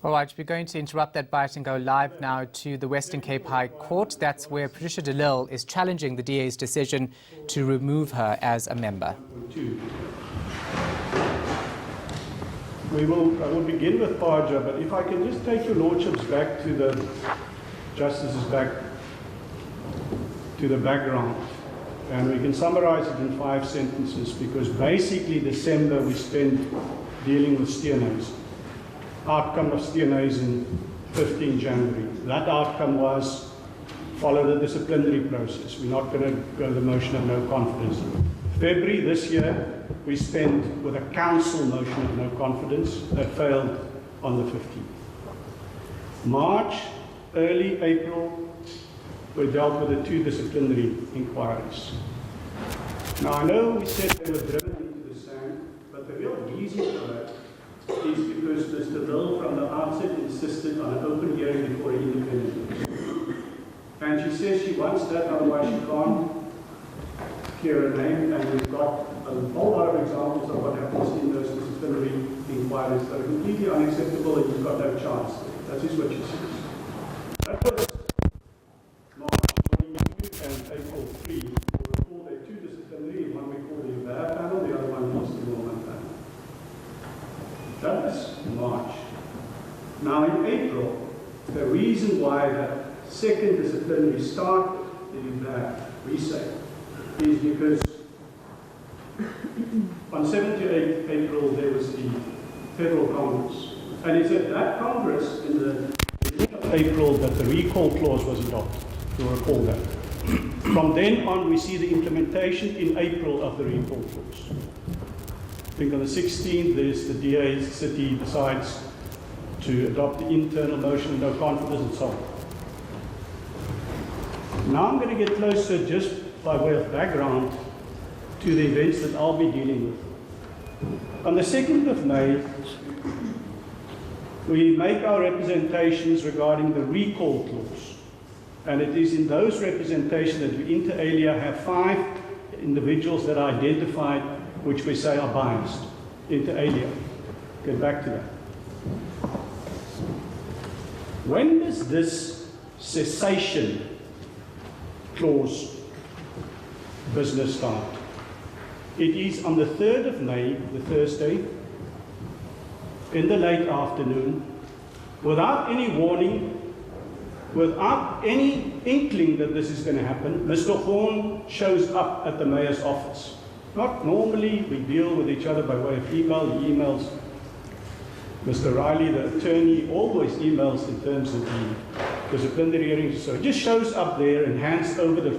All right, we're going to interrupt that bite and go live now to the Western Cape High Court. That's where Patricia de Lille is challenging the DA's decision to remove her as a member. I will begin with Parja, but if I can just take your lordships back to the justices, back to the background. And we can summarize it in 5 sentences, because basically December we spent dealing with Steenhuis. Outcome of Steenhuis in 15 January. That outcome was follow the disciplinary process. We're not going to go the motion of no confidence. February this year, we spent with a council motion of no confidence that failed on the 15th. March, early April, we dealt with the 2 disciplinary inquiries. Now I know we said they were driven into the sand, but the real reason for that is because Mr. Bill from the outset insisted on an open hearing before an independent. And she says she wants that, otherwise she can't clear a name, and we've got a whole lot of examples of what happens in those disciplinary inquiries that are completely unacceptable and you've got no chance. That is what she says. That was March 22 and April 3. You'll recall there are 2 disciplinary, one we call the Uber panel, the other one was the Norman panel. That was March. Now in April, the reason why the 2nd disciplinary started in that resale is because on 7 to 8 April there was the Federal Congress. And it's at that Congress in the beginning of April that the recall clause was adopted. You'll recall that. From then on we see the implementation in April of the recall clause. I think on the 16th there's the DA city decides to adopt the internal motion of no confidence and so on. Now I'm going to get closer, just by way of background, to the events that I'll be dealing with. On the 2nd of May, we make our representations regarding the recall clause. And it is in those representations that we inter alia have 5 individuals that are identified, which we say are biased, inter alia. Get back to that. When does this cessation clause business start? It is on the 3rd of May, the Thursday, in the late afternoon, without any warning, without any inkling that this is going to happen. Mr. Horn shows up at the mayor's office. Not normally, we deal with each other by way of email. He emails Mr. Riley, the attorney, always emails in terms of the disciplinary hearings. So he just shows up there and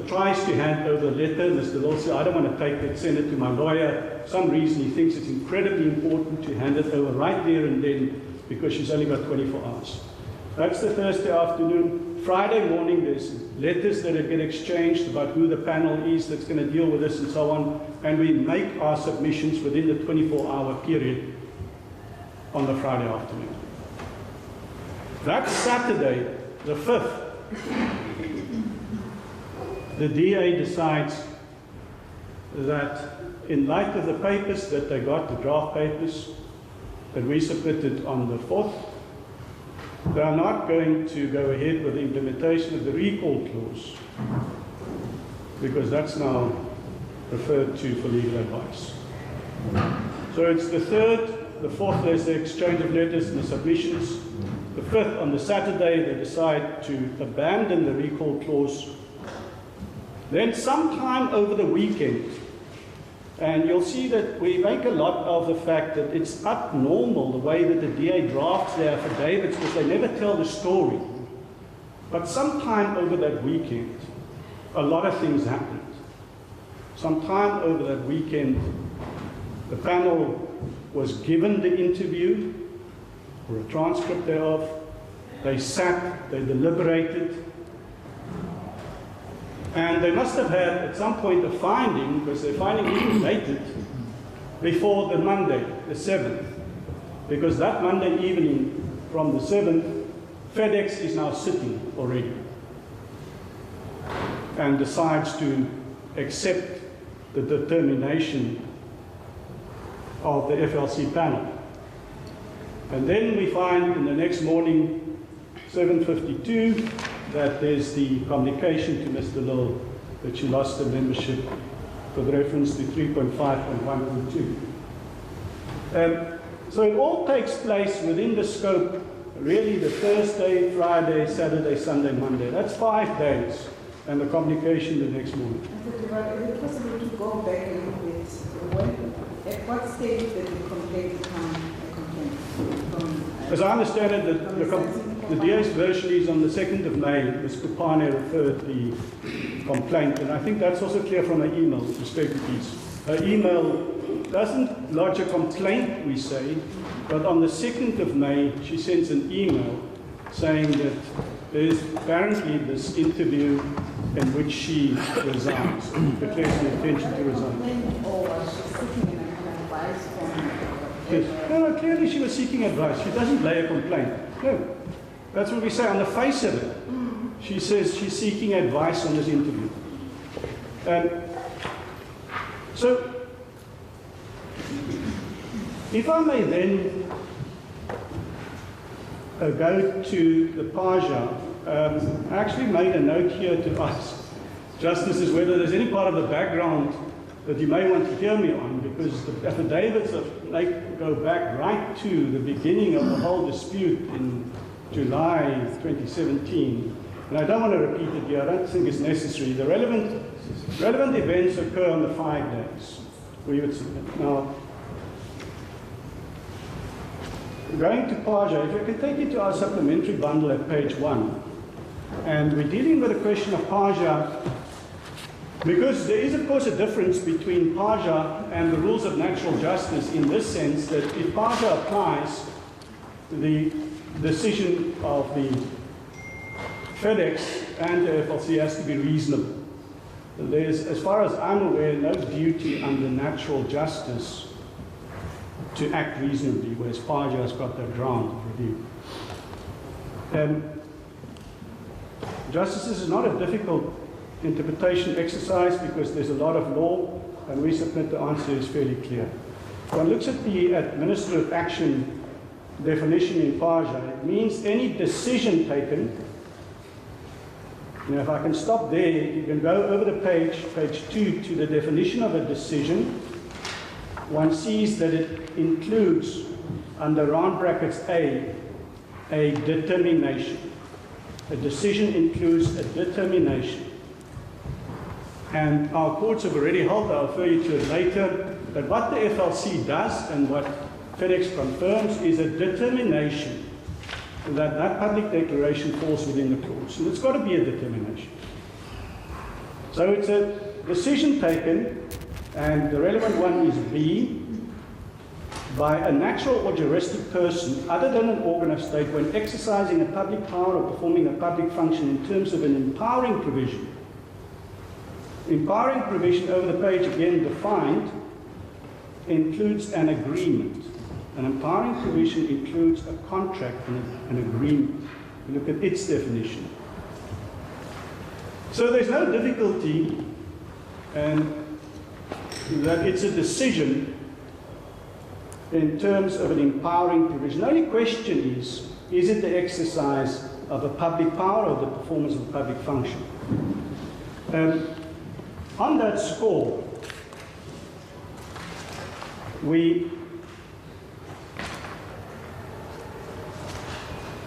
tries to hand over the letter. Mr. Lille says, I don't want to take it, send it to my lawyer. For some reason he thinks it's incredibly important to hand it over right there and then, because she's only got 24 hours. That's the Thursday afternoon. Friday morning there's letters that get exchanged about who the panel is that's going to deal with this and so on. And we make our submissions within the 24-hour period on the Friday afternoon. That Saturday, the 5th, the DA decides that in light of the papers that they got, the draft papers that we submitted on the 4th, they are not going to go ahead with the implementation of the recall clause, because that's now referred to for legal advice. So it's the 3rd, the 4th, there's the exchange of letters and the submissions. The 5th, on the Saturday, they decide to abandon the recall clause. Then sometime over the weekend, and you'll see that we make a lot of the fact that it's abnormal the way that the DA drafts their affidavits, because they never tell the story. But sometime over that weekend, a lot of things happened. Sometime over that weekend, the panel was given the interview, or a transcript thereof. They sat, they deliberated, and they must have had at some point a finding, because their finding was dated before the Monday, the 7th. Because that Monday evening from the 7th, FedEx is now sitting already and decides to accept the determination of the FLC panel. And then we find in the next morning, 7:52, that there's the communication to Mr. Lille that she lost her membership with reference to 3.5.1.2. So it all takes place within the scope, really the Thursday, Friday, Saturday, Sunday, Monday. That's 5 days, and the communication the next morning. Is it possible to go back a little bit? At what stage did the complaint become a complaint? As I understand it, the DA's version is on the 2nd of May. Ms. Kupane referred the complaint, and I think that's also clear from her email, respectively. Her email doesn't lodge a complaint, we say, but on the 2nd of May, she sends an email saying that there is apparently this interview in which she resigns, declares the intention to resign. Or was she seeking advice from? Yes. No, clearly she was seeking advice. She doesn't lay a complaint. No. That's what we say on the face of it. She says she's seeking advice on this interview. So, if I may then go to the PAJA, I actually made a note here to ask Justices whether there's any part of the background that you may want to hear me on, because the affidavits go back right to the beginning of the whole dispute in July 2017. And I don't want to repeat it here. I don't think it's necessary. The relevant events occur on the 5 days. Now, going to PAJA, if I can take you to our supplementary bundle at page 1. And we're dealing with the question of PAJA because there is, of course, a difference between PAJA and the rules of natural justice in this sense that if PAJA applies, the decision of the FedEx and the FLC has to be reasonable. There's, as far as I'm aware, no duty under natural justice to act reasonably, whereas PAJA has got that ground of review. Justice is not a difficult interpretation exercise because there's a lot of law, and we submit the answer is fairly clear. One looks at the administrative action definition in PAJA. It means any decision taken. Now, if I can stop there, you can go over the page 2, to the definition of a decision. One sees that it includes, under round brackets A determination. A decision includes a determination. And our courts have already held, I'll refer you to it later, that what the FLC does and what FedEx confirms is a determination that that public declaration falls within the clause. And it's got to be a determination. So it's a decision taken, and the relevant one is B, by a natural or juristic person other than an organ of state when exercising a public power or performing a public function in terms of an empowering provision. Empowering provision, over the page again defined, includes an agreement. An empowering provision includes a contract and an agreement. We look at its definition. So there's no difficulty that it's a decision in terms of an empowering provision. The only question is it the exercise of a public power or the performance of a public function? On that score, we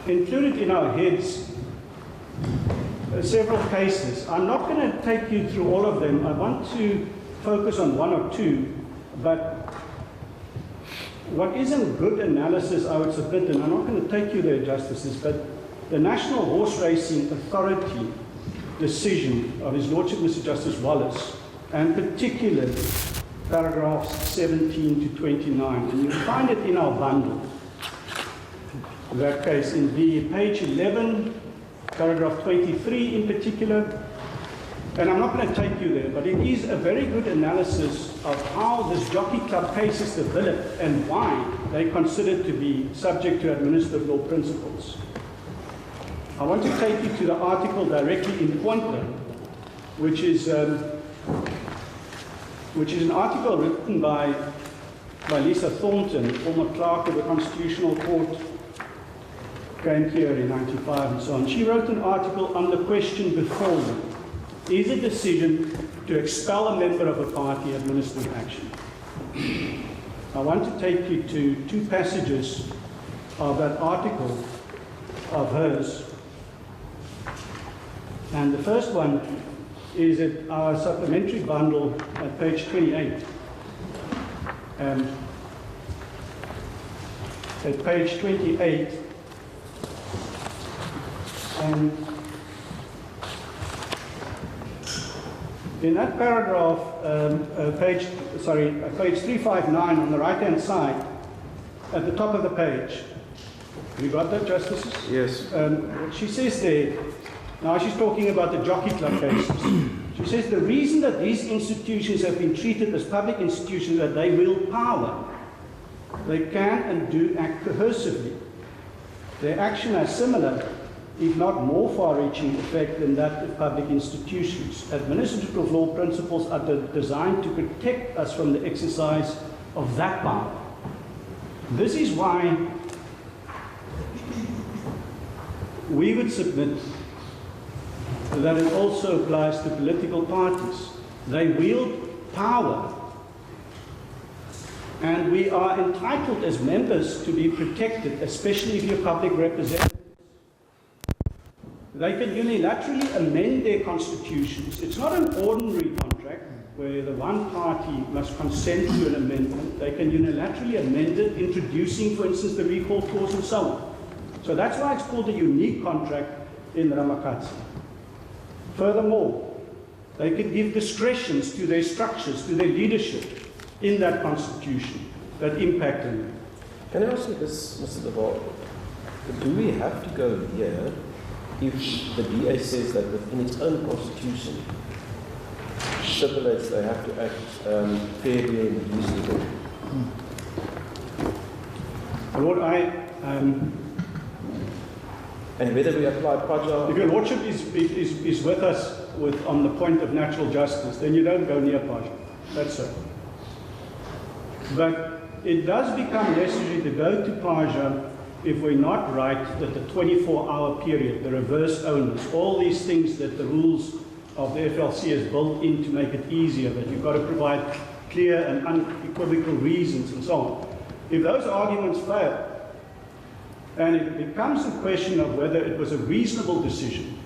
included in our heads several cases. I'm not going to take you through all of them. I want to focus on one or two, but what isn't good analysis, I would submit, and I'm not going to take you there, Justices, but the National Horse Racing Authority decision of His Lordship Mr. Justice Wallace, and particularly paragraphs 17 to 29, and you'll find it in our bundle. That case in page 11, paragraph 23 in particular, and I'm not going to take you there, but it is a very good analysis of how this Jockey Club case is developed and why they consider it to be subject to administrative law principles. I want to take you to the article directly in Quanta, which is an article written by by Lisa Thornton, former clerk of the Constitutional Court, came here in 95 and so on. She wrote an article on the question before them. Is a decision to expel a member of a party administrative action? I want to take you to two passages of that article of hers. And the first one is at our supplementary bundle at page 28. At page 28, and in that paragraph, page 359 on the right-hand side, at the top of the page, you got that, Justices? Yes. She says there, now she's talking about the jockey club cases. She says the reason that these institutions have been treated as public institutions is that they wield power. They can and do act coercively. Their action has similar, if not more far-reaching effect than that of public institutions. Administrative law principles are designed to protect us from the exercise of that power. This is why we would submit that it also applies to political parties. They wield power, and we are entitled as members to be protected, especially if you're public representatives. They can unilaterally amend their constitutions. It's not an ordinary contract where the one party must consent to an amendment. They can unilaterally amend it, introducing, for instance, the recall clause and so on. So that's why it's called a unique contract in Ramakatsi. Furthermore, they can give discretions to their structures, to their leadership in that constitution that impact them. Can I ask you this, Mr. De Waal? Do we have to go here if the DA says that within its own constitution stipulates they have to act fairly and reasonably? Lord, and whether we apply Praja... If your Lordship is with us on the point of natural justice, then you don't go near Praja. That's so. But it does become necessary to go to Praja if we're not right that the 24-hour period, the reverse onus, all these things that the rules of the FLC has built in to make it easier, that you've got to provide clear and unequivocal reasons and so on. If those arguments fail, and it becomes a question of whether it was a reasonable decision,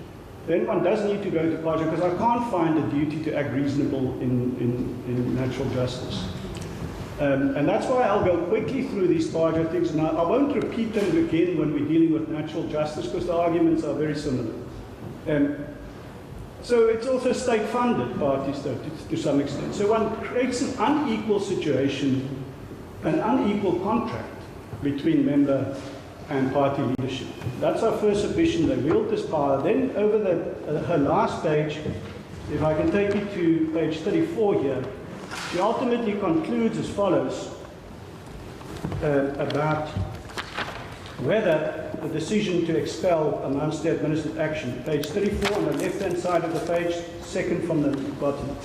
then one does need to go to Praja, because I can't find a duty to act reasonable in natural justice. And that's why I'll go quickly through these Praja things, and I won't repeat them again when we're dealing with natural justice, because the arguments are very similar. So it's also state-funded parties, though, to some extent. So one creates an unequal situation, an unequal contract between member and party leadership. That's our first submission. They wield this power. Then over her last page, if I can take you to page 34 here, she ultimately concludes as follows about whether the decision to expel amounts to administrative action. Page 34 on the left-hand side of the page, second from the bottom.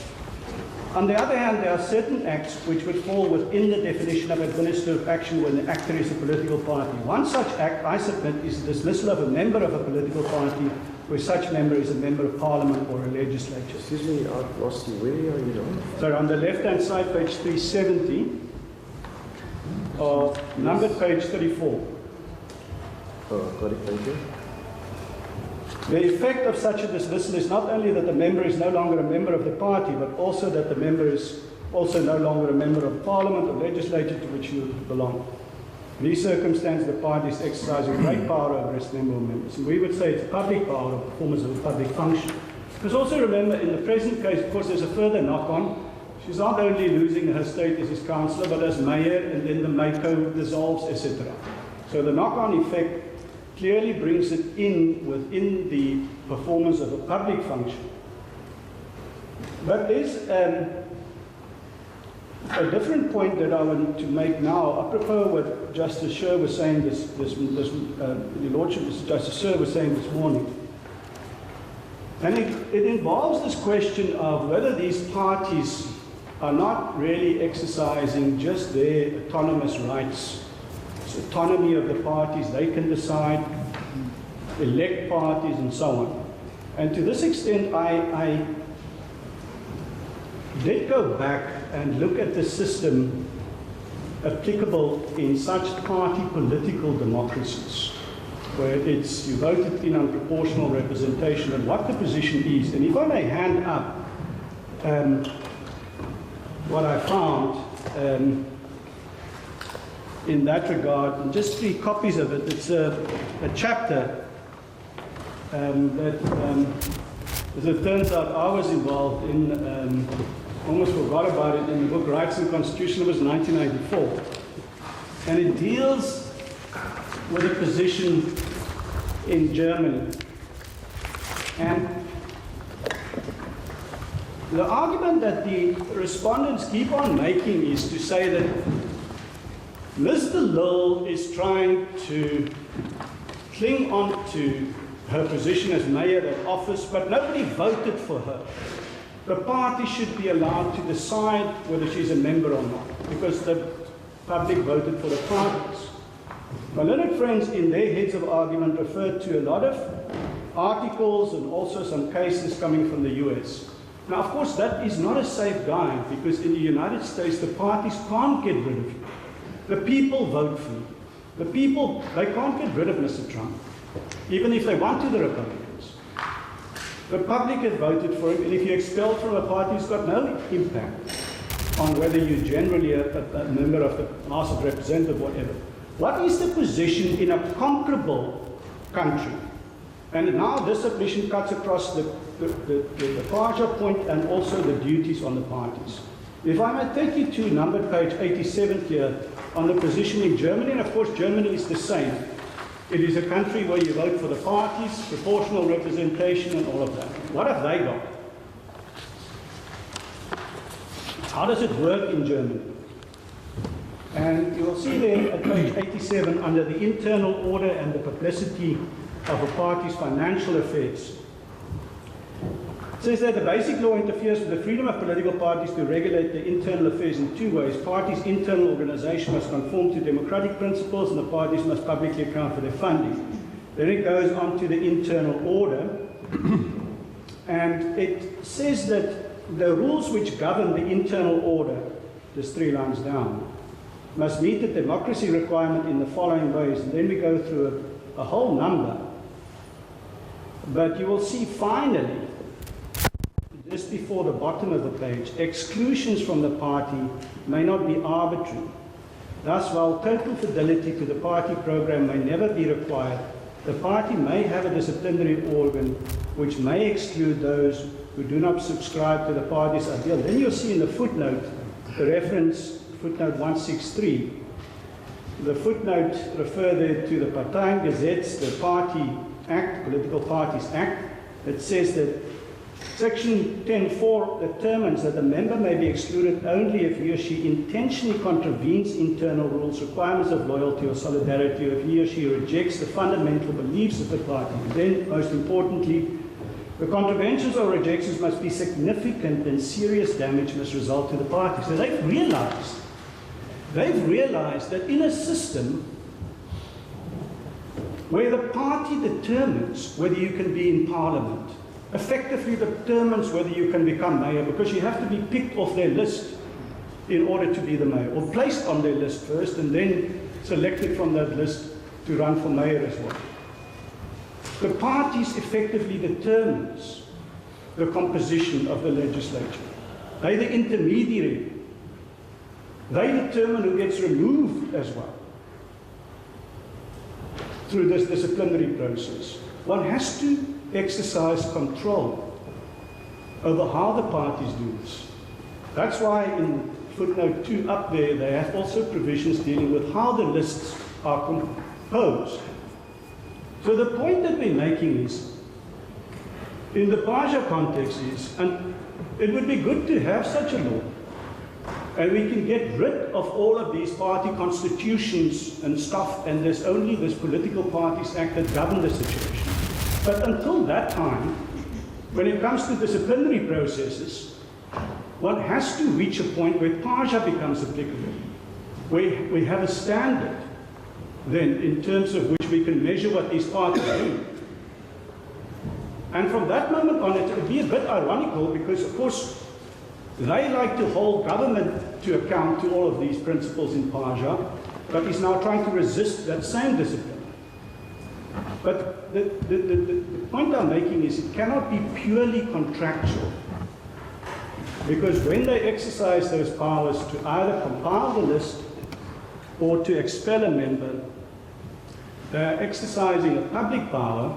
On the other hand, there are certain acts which would fall within the definition of administrative action when the actor is a political party. One such act, I submit, is the dismissal of a member of a political party where such member is a member of parliament or a legislature. Excuse me, I've lost you. Where are you now? So on the left-hand side, page 370, numbered page 34. Oh, got it, thank you. The effect of such a dismissal is not only that the member is no longer a member of the party, but also that the member is also no longer a member of parliament or legislature to which you belong. In these circumstances, the party is exercising great power over its member or members. And we would say it's public power or performance of a public function. Because also remember, in the present case, of course, there's a further knock-on. She's not only losing her status as councillor, but as mayor, and then the MACO dissolves, etc. So the knock-on effect clearly brings it in within the performance of a public function. But there's a different point that I want to make now, apropos what Justice Sher was saying Your Lordship, Justice Sher was saying this morning. And it involves this question of whether these parties are not really exercising just their autonomous rights. It's autonomy of the parties. They can decide, elect parties, and so on. And to this extent, I did go back and look at the system applicable in such party political democracies, where it's you voted in on proportional representation and what the position is. And if I may hand up what I found in that regard, and just 3 copies of it. It's a chapter that, as it turns out, I was involved in, almost forgot about it, in the book Rights and Constitution. It was 1994. And it deals with a position in Germany. And the argument that the respondents keep on making is to say that Mr. Lille is trying to cling on to her position as mayor of office, but nobody voted for her. The party should be allowed to decide whether she's a member or not, because the public voted for the parties. My learned friends, in their heads of argument, referred to a lot of articles and also some cases coming from the US. Now, of course, that is not a safe guide, because in the United States, the parties can't get rid of you. The people vote for you. The people, they can't get rid of Mr. Trump, even if they want to, the Republicans. The public has voted for him, and if you're expelled from a party, it's got no impact on whether you're generally a member of the House of Representatives, whatever. What is the position in a comparable country? And now this submission cuts across the departure point and also the duties on the parties. If I may take you to numbered page 87 here on the position in Germany, and of course Germany is the same. It is a country where you vote for the parties, proportional representation and all of that. What have they got? How does it work in Germany? And you will see there at page 87 under the internal order and the publicity of a party's financial affairs. It says that the basic law interferes with the freedom of political parties to regulate their internal affairs in 2 ways. Parties' internal organization must conform to democratic principles, and the parties must publicly account for their funding. Then it goes on to the internal order, and it says that the rules which govern the internal order, just 3 lines down, must meet the democracy requirement in the following ways. And then we go through a whole number. But you will see finally, just before the bottom of the page, exclusions from the party may not be arbitrary. Thus, while total fidelity to the party program may never be required, the party may have a disciplinary organ which may exclude those who do not subscribe to the party's ideal. Then you'll see in the footnote, the reference, footnote 163. The footnote referred there to the Parteiengesetz, the Party Act, Political Parties Act. It says that Section 10.4 determines that a member may be excluded only if he or she intentionally contravenes internal rules, requirements of loyalty or solidarity, or if he or she rejects the fundamental beliefs of the party. And then, most importantly, the contraventions or rejections must be significant and serious damage must result to the party. So they've realized that in a system where the party determines whether you can be in parliament, effectively determines whether you can become mayor, because you have to be picked off their list in order to be the mayor, or placed on their list first and then selected from that list to run for mayor as well. The parties effectively determines the composition of the legislature. They're the intermediary. They determine who gets removed as well through this disciplinary process. One has to exercise control over how the parties do this. That's why in footnote 2 up there, they have also provisions dealing with how the lists are composed. So the point that we're making is, in the Pasha context is, and it would be good to have such a law, and we can get rid of all of these party constitutions and stuff, and there's only this Political Parties Act that governs the situation. But until that time, when it comes to disciplinary processes, one has to reach a point where PAJA becomes applicable, where we have a standard then in terms of which we can measure what these parties do. And from that moment on, it would be a bit ironical because, of course, they like to hold government to account to all of these principles in PAJA, but is now trying to resist that same discipline. But the point I'm making is it cannot be purely contractual, because when they exercise those powers to either compile the list or to expel a member, they are exercising a public power,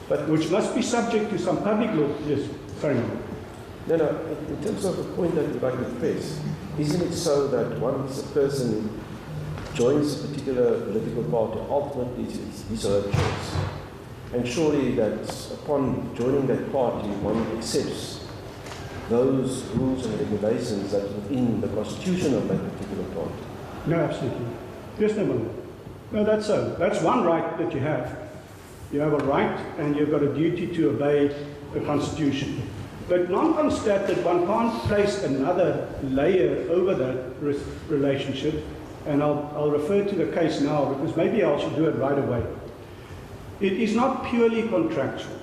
but which must be subject to some public law. Yes, sorry. No, in terms of the point that you'd like to press, isn't it so that once a person joins a particular political party, ultimately it's his or her choice? And surely that upon joining that party, one accepts those rules and regulations that are within the constitution of that particular party. No, absolutely. Yes, no, that's so. That's one right that you have. You have a right and you've got a duty to obey the Constitution. But non-constat that one can't place another layer over that relationship, and I'll refer to the case now because maybe I should do it right away. It is not purely contractual.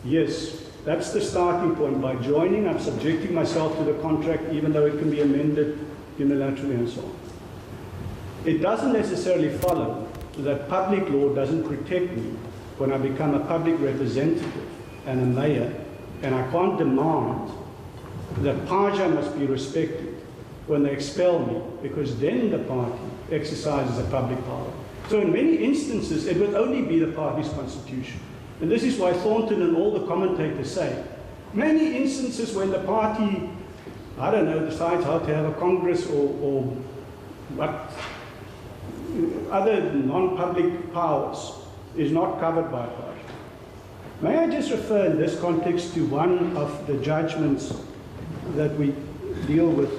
Yes, that's the starting point. By joining, I'm subjecting myself to the contract even though it can be amended unilaterally and so on. It doesn't necessarily follow that public law doesn't protect me when I become a public representative and a mayor, and I can't demand that PAJA must be respected when they expel me, because then the party exercises a public power. So in many instances, it would only be the party's constitution. And this is why Thornton and all the commentators say, many instances when the party, I don't know, decides how to have a congress or what other non-public powers is not covered by PAJA. May I just refer in this context to one of the judgments that we deal with?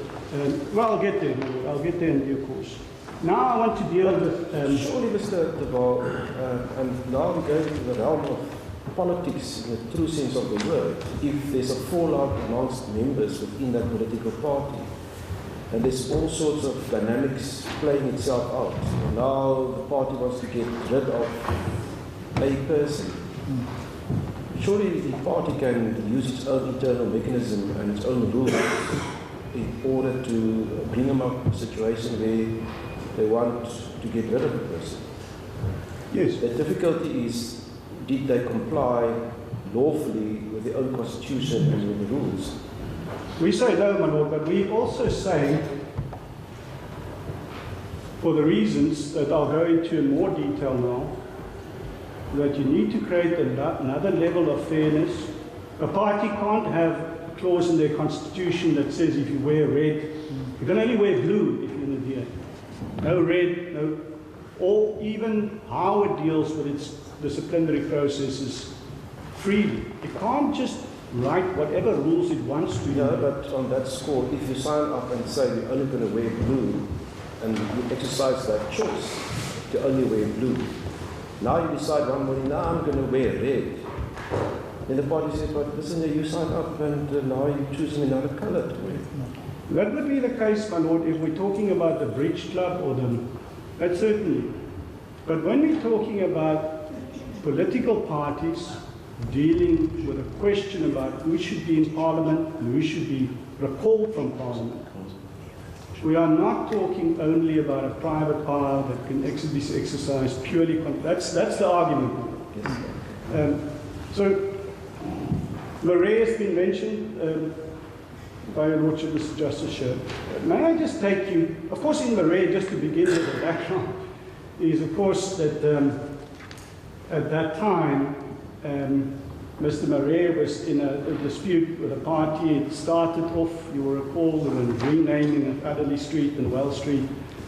Well, I'll get there. I'll get there in due course. Now I want to deal with... Surely, Mr. De Waal, and now we go to the realm of politics in the true sense of the word. If there's a fallout amongst members within that political party, and there's all sorts of dynamics playing itself out. And now the party wants to get rid of a person. Surely the party can use its own internal mechanism and its own rules in order to bring them up to a situation where they want to get rid of a person. Yes. The difficulty is, did they comply lawfully with their own constitution and with the rules? We say no, my lord, but we also say, for the reasons that I'll go into in more detail now, that you need to create another level of fairness. A party can't have a clause in their constitution that says if you wear red, you can only wear blue if you're in the DA. No red, no, or even how it deals with its disciplinary processes freely. It can't just write whatever rules it wants to. No, but on that score, if you sign up and say you're only going to wear blue, and you exercise that choice to only wear blue, now you decide one morning, now I'm going to wear red. Then the party says, but listen, you sign up and now you're choosing another color to wear. That would be the case, my lord, if we're talking about the bridge club or that certainly. But when we're talking about political parties dealing with a question about who should be in Parliament and who should be recalled from Parliament, we are not talking only about a private power that can be exercised purely. That's the argument. Yes. So, Marais has been mentioned by Your Lordship, Mr. Justice Sher. May I just take you, of course, in Marais, just to begin with the background, is of course that at that time, Mr. Marais was in a dispute with a party. It started off, you will recall, with a renaming of Adderley Street and Well Street.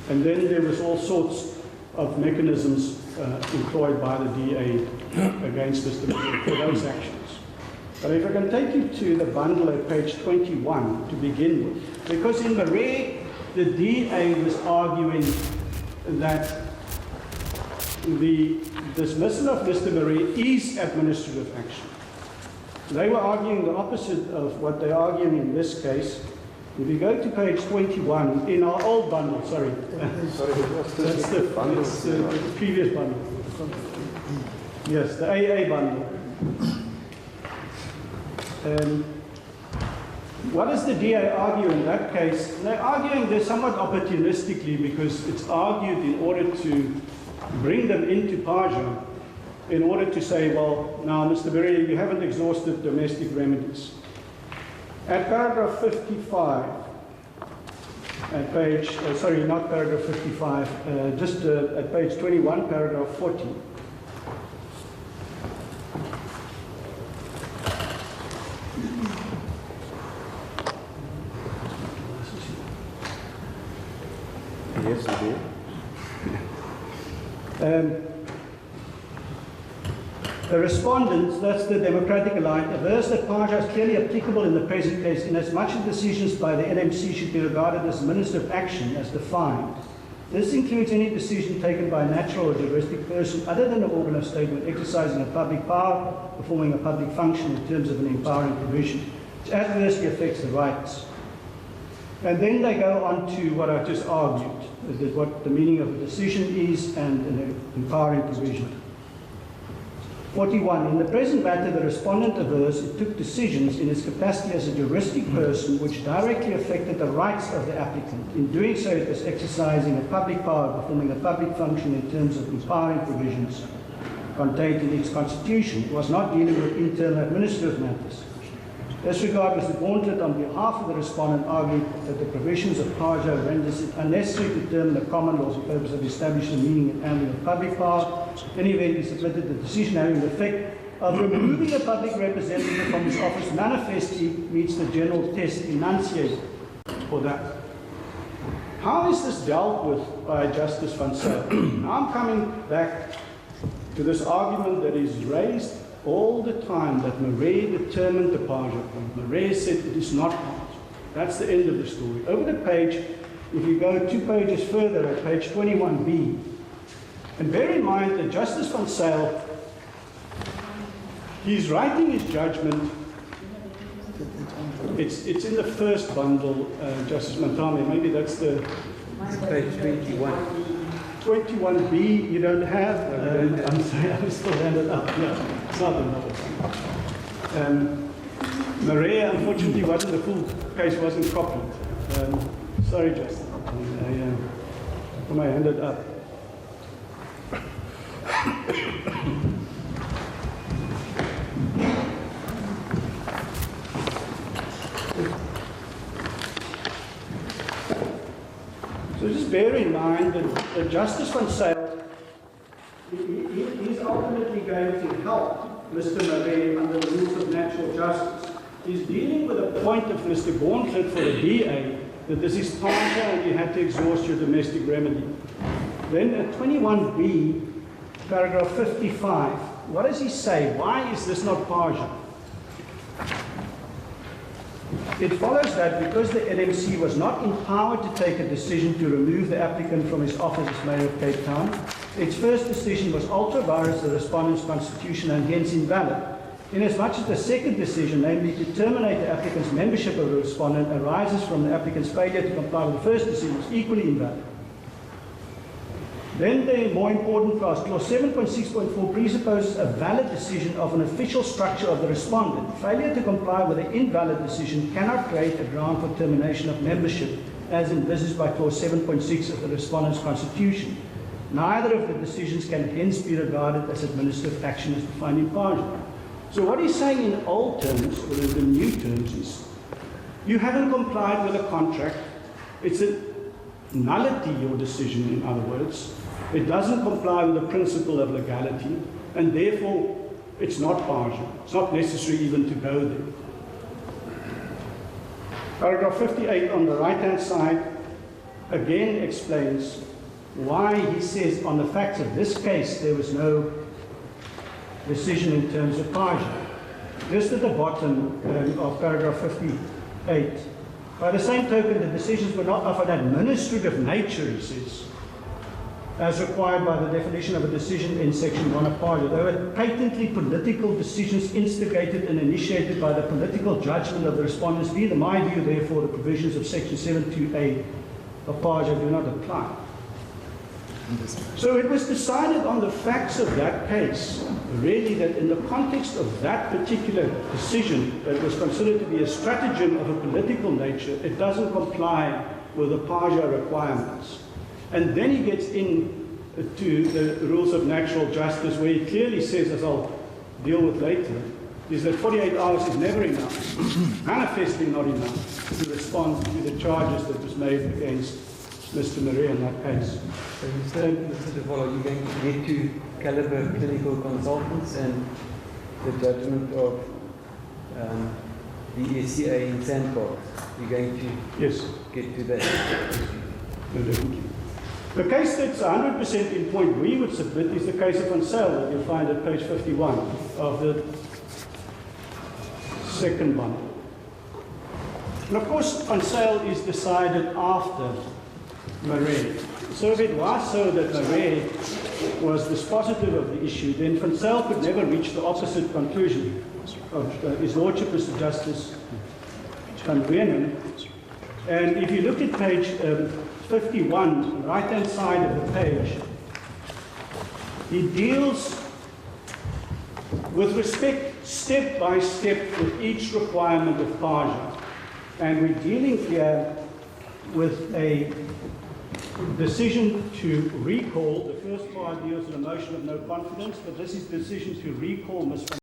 And then there was all sorts of mechanisms employed by the DA against Mr. Marais for those actions. But if I can take you to the bundle at page 21 to begin with, because in Marais, the DA was arguing that the dismissal of Mr. Marais is administrative action. They were arguing the opposite of what they're arguing in this case. If you go to page 21, in our old bundle, sorry. That's the previous bundle. Yes, the AA bundle. What does the DA argue in that case? They're arguing this somewhat opportunistically because it's argued in order to bring them into Parja, in order to say, well, now, Mr. Berry, you haven't exhausted domestic remedies. At paragraph 55, at page, sorry, not paragraph 55, just at page 21, paragraph 40. Yes, we do. The respondents, that's the Democratic Alliance, averse that Parja is clearly applicable in the present case, inasmuch as decisions by the NMC should be regarded as administrative action as defined. This includes any decision taken by a natural or juristic person other than an organ of state when exercising a public power, performing a public function in terms of an empowering provision, which adversely affects the rights. And then they go on to what I just argued, is what the meaning of a decision is and an empowering provision. 41. In the present matter, the respondent averse it took decisions in its capacity as a juristic person which directly affected the rights of the applicant. In doing so, it was exercising a public power, performing a public function in terms of empowering provisions contained in its constitution. It was not dealing with internal administrative matters. As regard Mr. Gauntlet, on behalf of the respondent, argued that the provisions of Parja renders it unnecessary to determine the common laws for the purpose of establishing the meaning and handling of public power. In any event, he submitted the decision having the effect of removing a public representative from his office manifestly meets the general test enunciated for that. How is this dealt with by Justice Van Zyl? Now I'm coming back to this argument that is raised all the time that Murray determined the Parja point. Murray said it is not Parja. That's the end of the story. Over the page, if you go 2 pages further at page 21b, and bear in mind that Justice Van Zyl, he's writing his judgment. It's in the first bundle, Justice Mantame. Maybe that's the page 21. 21b you don't have. I'm sorry, I'm still handed up. No, it's not another one. Maria, unfortunately, wasn't the full case wasn't copied. Sorry, Justin. I put my hand it up. So just bear in mind that Justice Van Zyl, he's ultimately going to help Mr. Murray under the rules of natural justice. He's dealing with a point of Mr. Gauntlet for the DA that this is Parja and you had to exhaust your domestic remedy. Then at 21b, paragraph 55, what does he say? Why is this not Parja? It follows that because the NMC was not empowered to take a decision to remove the applicant from his office as Mayor of Cape Town, its first decision was ultra vires the respondent's constitution and hence invalid, inasmuch as the second decision, namely to terminate the applicant's membership of the respondent, arises from the applicant's failure to comply with the first decision, was equally invalid. Then the more important clause 7.6.4 presupposes a valid decision of an official structure of the respondent. Failure to comply with an invalid decision cannot create a ground for termination of membership as envisaged by clause 7.6 of the respondent's constitution. Neither of the decisions can hence be regarded as administrative action as defined in Parja. So what he's saying in old terms, or in the new terms, is you haven't complied with a contract. It's a nullity, your decision, in other words. It doesn't comply with the principle of legality, and therefore it's not Parja. It's not necessary even to go there. Paragraph 58 on the right-hand side again explains why he says on the facts of this case there was no decision in terms of Parja. Just at the bottom of paragraph 58. By the same token, the decisions were not of an administrative nature, he says. as required by the definition of a decision in Section 1 of Parja. They were patently political decisions instigated and initiated by the political judgment of the respondents. In my view, therefore, the provisions of Section 72A of Parja do not apply. So it was decided on the facts of that case, really, that in the context of that particular decision that was considered to be a stratagem of a political nature, it doesn't comply with the Parja requirements. And then he gets into the rules of natural justice, where he clearly says, as I'll deal with later, is that 48 hours is never enough, manifestly not enough, to respond to the charges that was made against Mr. Marais in that case. So Mr. De Waal, are you going to get to caliber clinical consultants and the judgment of the SCA in Sandbox? You're going to Yes. get to that? No, definitely. The case that's 100% in point we would submit is the case of Van Zyl that you'll find at page 51 of the second bundle. And of course, Van Zyl is decided after Marais. So if it was so that Marais was dispositive of the issue, then Van Zyl could never reach the opposite conclusion of His Lordship Mr. Justice Van Renen. And if you look at page 51, right-hand side of the page, he deals with respect, step by step, with each requirement of Parja. And we're dealing here with a decision to recall. The first part deals with a motion of no confidence, but this is decision to recall Ms.